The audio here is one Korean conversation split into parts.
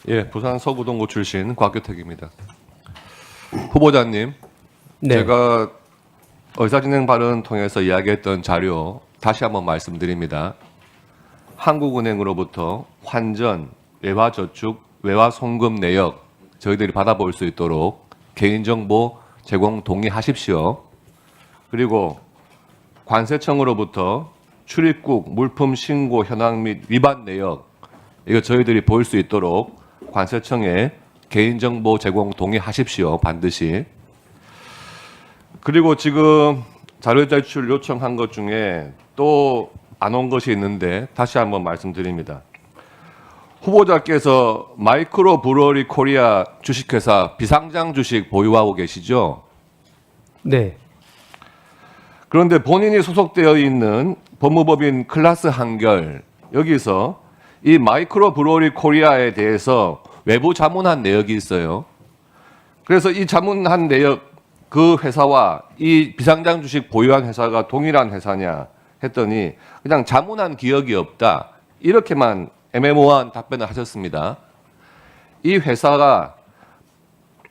예, 부산 서구동구 출신 곽규택입니다. 후보자님, 네. 제가 의사진행 발언 통해서 이야기했던 자료 다시 한번 말씀드립니다. 한국은행으로부터 환전, 외화저축, 외화송금 내역 저희들이 받아볼 수 있도록 개인정보 제공 동의하십시오. 그리고 관세청으로부터 출입국 물품 신고 현황 및 위반 내역 이거 저희들이 볼 수 있도록 관세청에 개인정보 제공 동의하십시오. 반드시. 그리고 지금 자료 제출 요청한 것 중에 또 안 온 것이 있는데 다시 한번 말씀드립니다. 후보자께서 마이크로 브루어리 코리아 주식회사 비상장 주식 보유하고 계시죠? 네. 그런데 본인이 소속되어 있는 법무법인 클라스 한결 여기서 이 마이크로 브루어리 코리아에 대해서 외부 자문한 내역이 있어요. 그래서 이 자문한 내역 그 회사와 이 비상장 주식 보유한 회사가 동일한 회사냐 했더니 그냥 자문한 기억이 없다. 이렇게만 애매모호한 답변을 하셨습니다. 이 회사가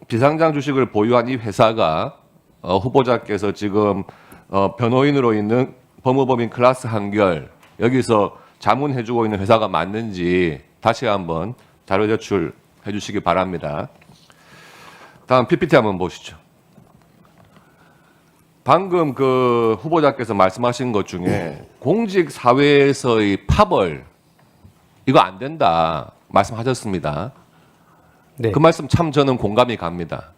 비상장 주식을 보유한 이 회사가 후보자께서 지금 변호인으로 있는 법무법인 클라스 한결 여기서 자문해주고 있는 회사가 맞는지 다시 한번 자료 제출해 주시기 바랍니다. 다음 PPT 한번 보시죠. 방금 그 후보자께서 말씀하신 것 중에 공직 사회에서의 파벌 이거 안 된다 말씀하셨습니다. 네. 그 말씀 참 저는 공감이 갑니다.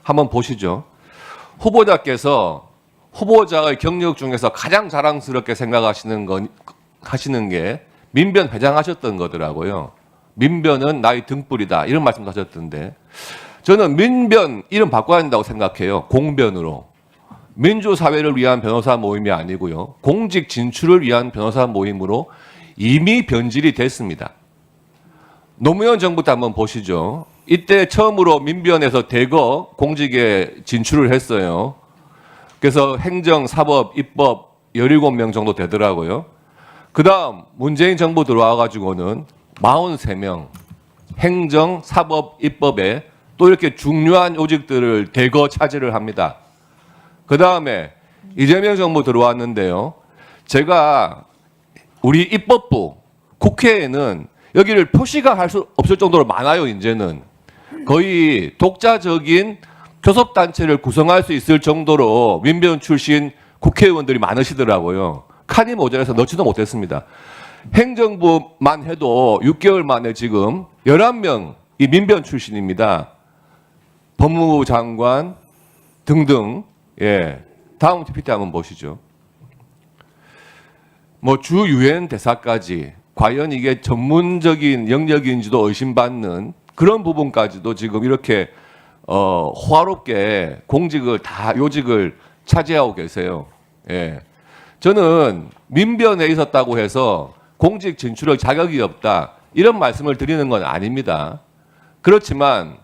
한번 보시죠. 후보자께서 후보자의 경력 중에서 가장 자랑스럽게 하시는 게 민변 회장하셨던 거더라고요. 민변은 나의 등불이다 이런 말씀도 하셨던데 저는 민변 이름 바꿔야 한다고 생각해요. 공변으로. 민주사회를 위한 변호사 모임이 아니고요. 공직 진출을 위한 변호사 모임으로 이미 변질이 됐습니다. 노무현 정부 때 한번 보시죠. 이때 처음으로 민변에서 대거 공직에 진출을 했어요. 그래서 행정, 사법, 입법 17명 정도 되더라고요. 그 다음 문재인 정부 들어와가지고는 43명 행정, 사법, 입법에 또 이렇게 중요한 요직들을 대거 차지를 합니다. 그 다음에 이재명 정부 들어왔는데요. 제가 우리 입법부, 국회에는 여기를 표시가 할 수 없을 정도로 많아요. 이제는 거의 독자적인 교섭단체를 구성할 수 있을 정도로 민변 출신 국회의원들이 많으시더라고요. 칸이 모자라서 넣지도 못했습니다. 행정부만 해도 6개월 만에 지금 11명 이 민변 출신입니다. 법무부 장관 등등. 예. 다음 PPT 한번 보시죠. 뭐 주 유엔 대사까지 과연 이게 전문적인 영역인지도 의심받는 그런 부분까지도 지금 이렇게 호화롭게 공직을 다 요직을 차지하고 계세요. 예. 저는 민변에 있었다고 해서 공직 진출할 자격이 없다 이런 말씀을 드리는 건 아닙니다. 그렇지만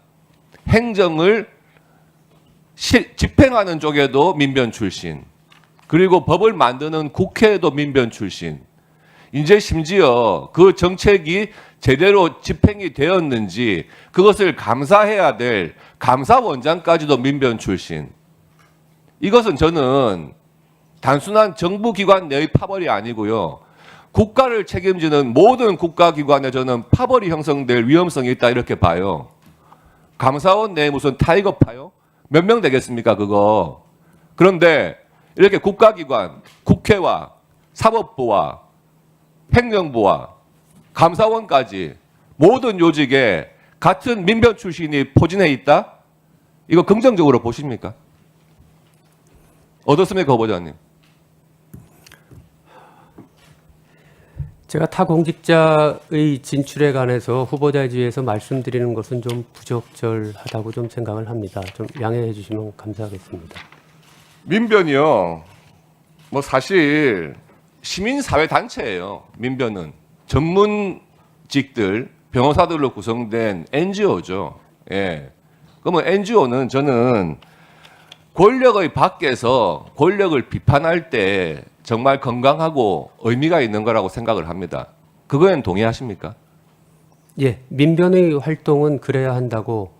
행정을 집행하는 쪽에도 민변 출신 그리고 법을 만드는 국회에도 민변 출신 이제 심지어 그 정책이 제대로 집행이 되었는지 그것을 감사해야 될 감사원장까지도 민변 출신 이것은 저는 단순한 정부기관 내의 파벌이 아니고요. 국가를 책임지는 모든 국가기관에 저는 파벌이 형성될 위험성이 있다 이렇게 봐요. 감사원 내에 무슨 타이거파요? 몇 명 되겠습니까 그거. 그런데 이렇게 국가기관, 국회와 사법부와 행정부와 감사원까지 모든 요직에 같은 민변 출신이 포진해 있다? 이거 긍정적으로 보십니까? 어떻습니까 후보자님? 제가 타 공직자의 진출에 관해서 후보자에 대해서 말씀드리는 것은 좀 부적절하다고 좀 생각을 합니다. 좀 양해해 주시면 감사하겠습니다. 민변이요. 뭐 사실 시민사회 단체예요. 민변은 전문직들, 변호사들로 구성된 NGO죠. 예. 그러면 NGO는 저는 권력의 밖에서 권력을 비판할 때 정말 건강하고 의미가 있는 거라고 생각을 합니다. 그거에는 동의하십니까? 예, 민변의 활동은 그래야 한다고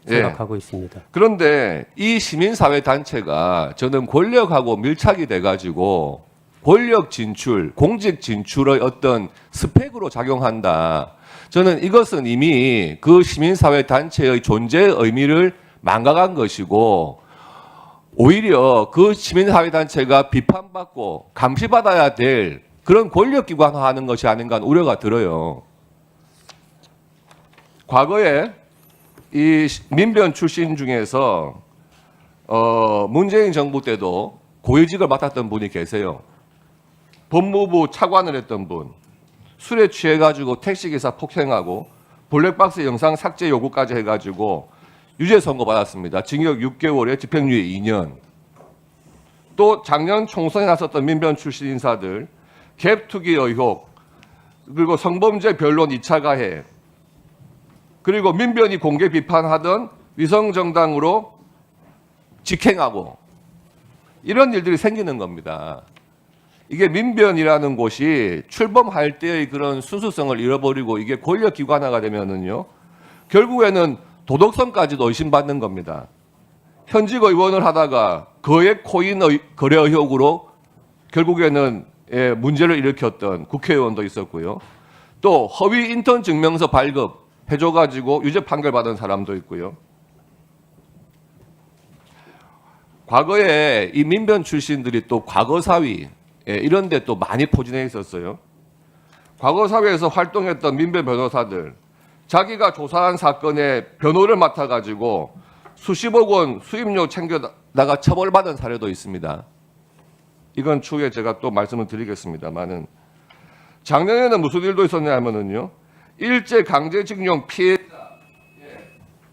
예. 생각하고 있습니다. 그런데 이 시민사회 단체가 저는 권력하고 밀착이 돼가지고 권력 진출, 공직 진출의 어떤 스펙으로 작용한다. 저는 이것은 이미 그 시민사회 단체의 존재의 의미를 망각한 것이고 오히려 그 시민사회 단체가 비판받고 감시받아야 될 그런 권력기관화하는 것이 아닌가 하는 우려가 들어요. 과거에 이 민변 출신 중에서 문재인 정부 때도 고위직을 맡았던 분이 계세요. 법무부 차관을 했던 분. 술에 취해가지고 택시기사 폭행하고 블랙박스 영상 삭제 요구까지 해가지고 유죄 선고받았습니다. 징역 6개월에 집행유예 2년. 또 작년 총선에 나섰던 민변 출신 인사들 갭 투기 의혹 그리고 성범죄 변론 2차 가해 그리고 민변이 공개 비판하던 위성정당으로 직행하고 이런 일들이 생기는 겁니다. 이게 민변이라는 곳이 출범할 때의 그런 순수성을 잃어버리고 이게 권력기관화가 되면은요, 결국에는 도덕성까지도 의심받는 겁니다. 현직 의원을 하다가 거액 코인 거래 의혹으로 결국에는 문제를 일으켰던 국회의원도 있었고요. 또 허위 인턴 증명서 발급 해줘가지고 유죄 판결 받은 사람도 있고요. 과거에 이 민변 출신들이 또 과거사위 이런 데 또 많이 포진해 있었어요. 과거사위에서 활동했던 민변 변호사들 자기가 조사한 사건에 변호를 맡아가지고 수십억 원 수임료 챙겨다가 처벌받은 사례도 있습니다. 이건 추후에 제가 또 말씀을 드리겠습니다만은 작년에는 무슨 일도 있었냐 하면은요. 일제 강제징용 피해자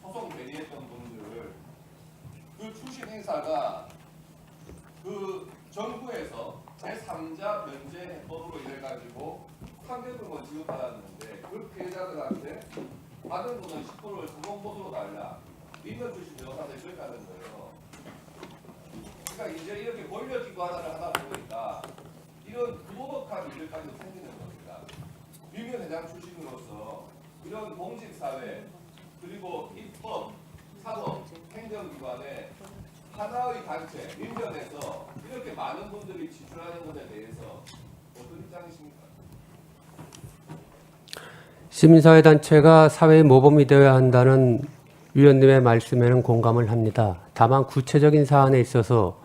소송 대리했던 분들 그 출신 인사가 그 정부에서 제3자 면제 해법으로 인해 가지고 상대금을 지급받았는데 그 피해자들한테 받은 돈은 10%를 소송보수로 달라 민변 출신 변호사들이 그렇게 하는 거예요. 그러니까 이제 이렇게 권력기관화를 하다 보니까 이런 부도덕한 일들까지 생기는 겁니다. 민변 회장 출신으로서 이런 공직사회 그리고 입법, 사법, 행정기관의 하나의 단체, 민변에서 이렇게 많은 분들이 지출하는 것에 대해서 어떤 입장이십니까? 시민사회 단체가 사회의 모범이 되어야 한다는 위원님의 말씀에는 공감을 합니다. 다만 구체적인 사안에 있어서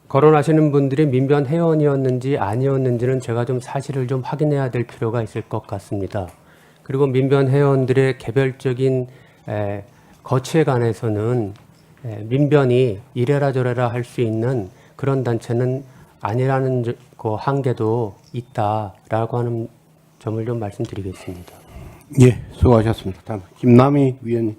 거론하시는 분들이 민변 회원이었는지 아니었는지는 제가 좀 사실을 좀 확인해야 될 필요가 있을 것 같습니다. 그리고 민변 회원들의 개별적인 거취에 관해서는 민변이 이래라 저래라 할 수 있는 그런 단체는 아니라는 그 한계도 있다라고 하는 점을 좀 말씀드리겠습니다. 예, 수고하셨습니다. 다음 김남희 위원님.